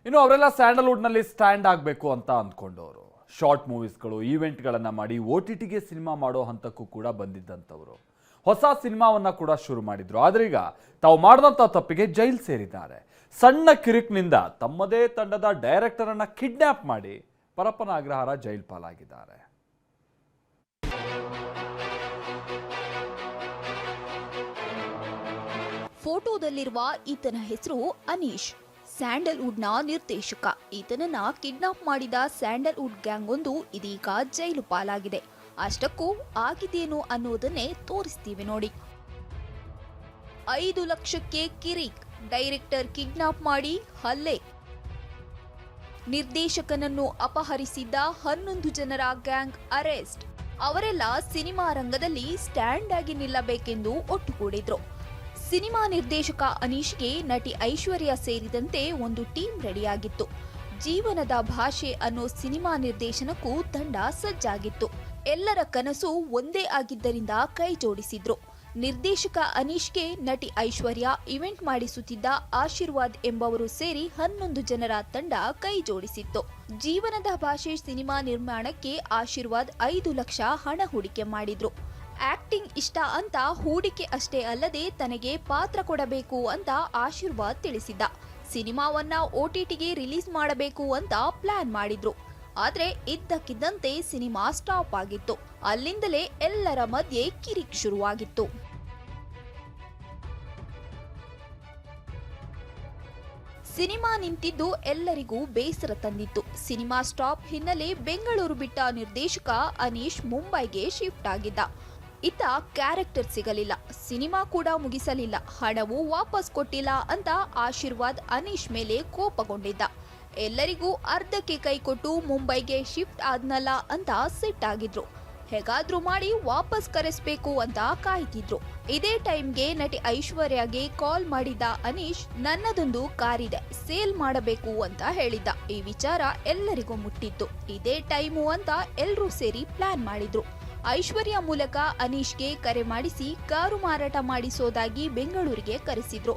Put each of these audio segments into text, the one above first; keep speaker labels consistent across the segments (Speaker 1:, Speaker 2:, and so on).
Speaker 1: ಇನ್ನು ಅವರೆಲ್ಲ ಸ್ಯಾಂಡಲ್ವುಡ್ನಲ್ಲಿ ಸ್ಟ್ಯಾಂಡ್ ಆಗಬೇಕು ಅಂತ ಅಂದ್ಕೊಂಡವರು. ಶಾರ್ಟ್ ಮೂವೀಸ್ಗಳು, ಈವೆಂಟ್ಗಳನ್ನು ಮಾಡಿ OTTಗೆ ಸಿನಿಮಾ ಮಾಡೋ ಹಂತಕ್ಕೂ ಕೂಡ ಬಂದಿದ್ದಂಥವರು. ಹೊಸ ಸಿನಿಮಾವನ್ನ ಕೂಡ ಶುರು ಮಾಡಿದ್ರು. ಆದ್ರೆ ಈಗ ತಾವು ಮಾಡಿದಂಥ ತಪ್ಪಿಗೆ ಜೈಲು ಸೇರಿದ್ದಾರೆ. ಸಣ್ಣ ಕಿರಿಕ್ನಿಂದ ತಮ್ಮದೇ ತಂಡದ ಡೈರೆಕ್ಟರ್ ಅನ್ನ ಕಿಡ್ನಾಪ್ ಮಾಡಿ ಪರಪ್ಪನ ಅಗ್ರಹಾರ ಜೈಲು ಪಾಲಾಗಿದ್ದಾರೆ.
Speaker 2: ಫೋಟೋದಲ್ಲಿರುವ ಈತನ ಹೆಸರು ಅನೀಶ್, ಸ್ಯಾಂಡಲ್ವುಡ್ನ ನಿರ್ದೇಶಕ. ಈತನನ್ನ ಕಿಡ್ನಾಪ್ ಮಾಡಿದ ಸ್ಯಾಂಡಲ್ವುಡ್ ಗ್ಯಾಂಗ್ ಒಂದು ಇದೀಗ ಜೈಲು ಪಾಲಾಗಿದೆ. ಅಷ್ಟಕ್ಕೂ ಆಗಿದೇನು ಅನ್ನೋದನ್ನೇ ತೋರಿಸ್ತೀವಿ ನೋಡಿ. 5 ಲಕ್ಷಕ್ಕೆ ಕಿರಿಕ್, ಡೈರೆಕ್ಟರ್ ಕಿಡ್ನಾಪ್ ಮಾಡಿ ಹಲ್ಲೆ. ನಿರ್ದೇಶಕನನ್ನು ಅಪಹರಿಸಿದ್ದ 11 ಜನರ ಗ್ಯಾಂಗ್ ಅರೆಸ್ಟ್. ಅವರೆಲ್ಲ ಸಿನಿಮಾ ರಂಗದಲ್ಲಿ ಸ್ಟ್ಯಾಂಡ್ ಆಗಿ ನಿಲ್ಲಬೇಕೆಂದು ಒಟ್ಟುಗೂಡಿದ್ರು. ಸಿನಿಮಾ ನಿರ್ದೇಶಕ ಅನೀಶ್ಗೆ ನಟಿ ಐಶ್ವರ್ಯ ಸೇರಿದಂತೆ ಒಂದು ಟೀಮ್ ರೆಡಿಯಾಗಿತ್ತು. ಜೀವನದ ಭಾಷೆ ಅನ್ನೋ ಸಿನಿಮಾ ನಿರ್ದೇಶನಕ್ಕೂ ತಂಡ ಸಜ್ಜಾಗಿತ್ತು. ಎಲ್ಲರ ಕನಸು ಒಂದೇ ಆಗಿದ್ದರಿಂದ ಕೈ ಜೋಡಿಸಿದ್ರು. ನಿರ್ದೇಶಕ ಅನೀಶ್ಗೆ ನಟಿ ಐಶ್ವರ್ಯ, ಇವೆಂಟ್ ಮಾಡಿಸುತ್ತಿದ್ದ ಆಶೀರ್ವಾದ್ ಎಂಬವರು ಸೇರಿ 11 ಜನರ ತಂಡ ಕೈ ಜೋಡಿಸಿತ್ತು. ಜೀವನದ ಭಾಷೆ ಸಿನಿಮಾ ನಿರ್ಮಾಣಕ್ಕೆ ಆಶೀರ್ವಾದ್ 5 ಲಕ್ಷ ಹಣ ಹೂಡಿಕೆ ಮಾಡಿದ್ರು. ಆಕ್ಟಿಂಗ್ ಇಷ್ಟ ಅಂತ ಹೂಡಿಕೆ ಅಷ್ಟೇ ಅಲ್ಲದೆ ತನಗೆ ಪಾತ್ರ ಕೊಡಬೇಕು ಅಂತ ಆಶೀರ್ವಾದ್ ತಿಳಿಸಿದ್ದ. ಸಿನಿಮಾವನ್ನ OTTಗೆ ರಿಲೀಸ್ ಮಾಡಬೇಕು ಅಂತ ಪ್ಲಾನ್ ಮಾಡಿದ್ರು. ಆದ್ರೆ ಇದ್ದಕ್ಕಿದ್ದಂತೆ ಸಿನಿಮಾ ಸ್ಟಾಪ್ ಆಗಿತ್ತು. ಅಲ್ಲಿಂದಲೇ ಎಲ್ಲರ ಮಧ್ಯೆ ಕಿರಿಕ್ ಶುರುವಾಗಿತ್ತು. ಸಿನಿಮಾ ನಿಂತಿದ್ದು ಎಲ್ಲರಿಗೂ ಬೇಸರ ತಂದಿತ್ತು. ಸಿನಿಮಾ ಸ್ಟಾಪ್ ಹಿನ್ನೆಲೆ ಬೆಂಗಳೂರು ಬಿಟ್ಟ ನಿರ್ದೇಶಕ ಅನೀಶ್ ಮುಂಬೈಗೆ ಶಿಫ್ಟ್ ಆಗಿದ್ದ. ಇತ್ತ ಕ್ಯಾರೆಕ್ಟರ್ ಸಿಗಲಿಲ್ಲ, ಸಿನಿಮಾ ಕೂಡ ಮುಗಿಸಲಿಲ್ಲ, ಹಣವೂ ವಾಪಸ್ ಕೊಟ್ಟಿಲ್ಲ ಅಂತ ಆಶೀರ್ವಾದ್ ಅನೀಶ್ ಮೇಲೆ ಕೋಪಗೊಂಡಿದ್ದ. ಎಲ್ಲರಿಗೂ ಅರ್ಧಕ್ಕೆ ಕೈ ಕೊಟ್ಟು ಮುಂಬೈಗೆ ಶಿಫ್ಟ್ ಆದ್ನಲ್ಲ ಅಂತ ಸಿಟ್ ಆಗಿದ್ರು. ಹೇಗಾದ್ರೂ ಮಾಡಿ ವಾಪಸ್ ಕರೆಸ್ಬೇಕು ಅಂತ ಕಾಯ್ತಿದ್ರು. ಇದೇ ಟೈಮ್ಗೆ ನಟಿ ಐಶ್ವರ್ಯಗೆ ಕಾಲ್ ಮಾಡಿದ್ದ ಅನೀಶ್, ನನ್ನದೊಂದು ಕಾರಿದೆ, ಸೇಲ್ ಮಾಡಬೇಕು ಅಂತ ಹೇಳಿದ್ದ. ಈ ವಿಚಾರ ಎಲ್ಲರಿಗೂ ಮುಟ್ಟಿತ್ತು. ಇದೇ ಟೈಮು ಅಂತ ಎಲ್ಲರೂ ಸೇರಿ ಪ್ಲಾನ್ ಮಾಡಿದ್ರು. ಐಶ್ವರ್ಯ ಮೂಲಕ ಅನೀಶ್ಗೆ ಕರೆ ಮಾಡಿಸಿ ಕಾರು ಮಾರಾಟ ಮಾಡಿಸೋದಾಗಿ ಬೆಂಗಳೂರಿಗೆ ಕರೆಸಿದ್ರು.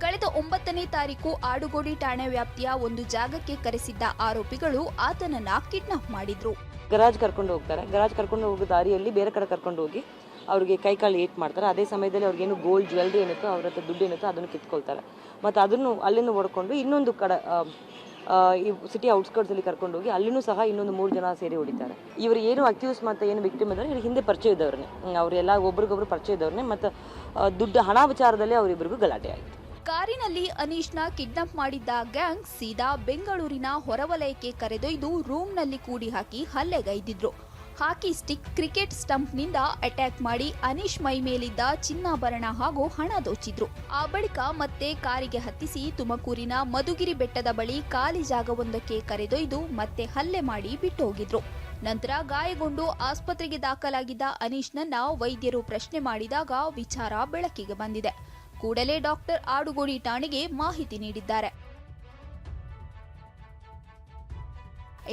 Speaker 2: ಕಳೆದ 9ನೇ ತಾರೀಕು ಆಡುಗೋಡಿ ಠಾಣೆ ವ್ಯಾಪ್ತಿಯ ಒಂದು ಜಾಗಕ್ಕೆ ಕರೆಸಿದ್ದ ಆರೋಪಿಗಳು ಆತನನ್ನ ಕಿಡ್ನಾಪ್ ಮಾಡಿದ್ರು.
Speaker 3: ಗರಾಜ್ ಕರ್ಕೊಂಡು ಹೋಗ್ತಾರೆ. ಗರಾಜ್ ಕರ್ಕೊಂಡು ಹೋಗೋ ದಾರಿಯಲ್ಲಿ ಬೇರೆ ಕಡೆ ಕರ್ಕೊಂಡು ಹೋಗಿ ಅವ್ರಿಗೆ ಕೈಕಾಲು ಏಟ್ ಮಾಡ್ತಾರೆ. ಅದೇ ಸಮಯದಲ್ಲಿ ಅವ್ರಿಗೇನು ಗೋಲ್ಡ್ ಜ್ಯುವೆಲ್ರಿ ಏನಿತ್ತೋ, ಅವ್ರ ಹತ್ರ ದುಡ್ಡು ಏನಿತ್ತೋ ಅದನ್ನು ಕಿತ್ಕೊಳ್ತಾರೆ. ಮತ್ತು ಅದನ್ನು ಅಲ್ಲಿಂದ ಹೊಡ್ಕೊಂಡು ಇನ್ನೊಂದು ಕಡೆ ಈ ಸಿಟಿ ಔಟ್ಸ್ಕರ್ಟ್ಸಲ್ಲಿ ಕರ್ಕೊಂಡು ಹೋಗಿ ಅಲ್ಲಿನೂ ಸಹ ಇನ್ನೊಂದು 3 ಜನ ಸೇರಿ ಹೊಡಿತಾರೆ. ಇವರು ಏನು ಅಕ್ಯೂಸ್ ಮತ್ತು ಏನು ವಿಕ್ಟಿಮ್ ಇದ್ದಾರೆ, ಇವ್ರು ಹಿಂದೆ ಪರಿಚಯ ಇದ್ದವ್ರನ್ನೇ, ಅವರೆಲ್ಲ ಒಬ್ರಿಗೊಬ್ರು ಪರಿಚಯ ಇದ್ದವ್ರನ್ನೇ. ಮತ್ತು ದುಡ್ಡು ಹಣ ವಿಚಾರದಲ್ಲಿ ಅವರಿಬ್ಬರಿಗೂ ಗಲಾಟೆ ಆಯಿತು.
Speaker 2: ಕಾರಿನಲ್ಲಿ ಅನೀಶ್ನ ಕಿಡ್ನಾಪ್ ಮಾಡಿದ್ದ ಗ್ಯಾಂಗ್ ಸೀದಾ ಬೆಂಗಳೂರಿನ ಹೊರವಲಯಕ್ಕೆ ಕರೆದೊಯ್ದು ರೂಮ್ನಲ್ಲಿ ಕೂಡಿ ಹಾಕಿ ಹಲ್ಲೆಗೈದಿದ್ರು. ಹಾಕಿ ಸ್ಟಿಕ್, ಕ್ರಿಕೆಟ್ ಸ್ಟಂಪ್ನಿಂದ ಅಟ್ಯಾಕ್ ಮಾಡಿ ಅನೀಶ್ ಮೈ ಮೇಲಿದ್ದ ಚಿನ್ನಾಭರಣ ಹಾಗೂ ಹಣ ದೋಚಿದ್ರು. ಆ ಬಳಿಕ ಮತ್ತೆ ಕಾರಿಗೆ ಹತ್ತಿಸಿ ತುಮಕೂರಿನ ಮಧುಗಿರಿ ಬೆಟ್ಟದ ಬಳಿ ಖಾಲಿ ಜಾಗವೊಂದಕ್ಕೆ ಕರೆದೊಯ್ದು ಮತ್ತೆ ಹಲ್ಲೆ ಮಾಡಿ ಬಿಟ್ಟು ಹೋಗಿದ್ರು. ನಂತರ ಗಾಯಗೊಂಡು ಆಸ್ಪತ್ರೆಗೆ ದಾಖಲಾಗಿದ್ದ ಅನೀಶ್ನನ್ನ ವೈದ್ಯರು ಪ್ರಶ್ನೆ ಮಾಡಿದಾಗ ವಿಚಾರ ಬೆಳಕಿಗೆ ಬಂದಿದೆ. ಕೂಡಲೇ ಡಾಕ್ಟರ್ ಆಡುಗೋಡಿ ಠಾಣೆಗೆ ಮಾಹಿತಿ ನೀಡಿದ್ದಾರೆ.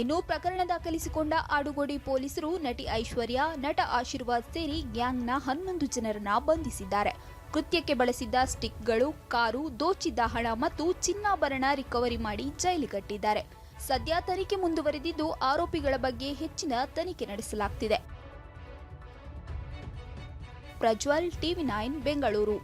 Speaker 2: ಇನ್ನು ಪ್ರಕರಣ ದಾಖಲಿಸಿಕೊಂಡ ಆಡುಗೋಡಿ ಪೊಲೀಸರು ನಟಿ ಐಶ್ವರ್ಯ, ನಟ ಆಶೀರ್ವಾದ್ ಸೇರಿ ಗ್ಯಾಂಗ್ನ 11 ಜನರನ್ನ ಬಂಧಿಸಿದ್ದಾರೆ. ಕೃತ್ಯಕ್ಕೆ ಬಳಸಿದ್ದ ಸ್ಟಿಕ್ಗಳು, ಕಾರು, ದೋಚಿದ್ದ ಹಣ ಮತ್ತು ಚಿನ್ನಾಭರಣ ರಿಕವರಿ ಮಾಡಿ ಜೈಲಿಗಟ್ಟಿದ್ದಾರೆ. ಸದ್ಯ ತನಿಖೆ ಮುಂದುವರೆದಿದ್ದು ಆರೋಪಿಗಳ ಬಗ್ಗೆ ಹೆಚ್ಚಿನ ತನಿಖೆ ನಡೆಸಲಾಗುತ್ತಿದೆ. ಪ್ರಜ್ವಲ್, TV9 ಬೆಂಗಳೂರು.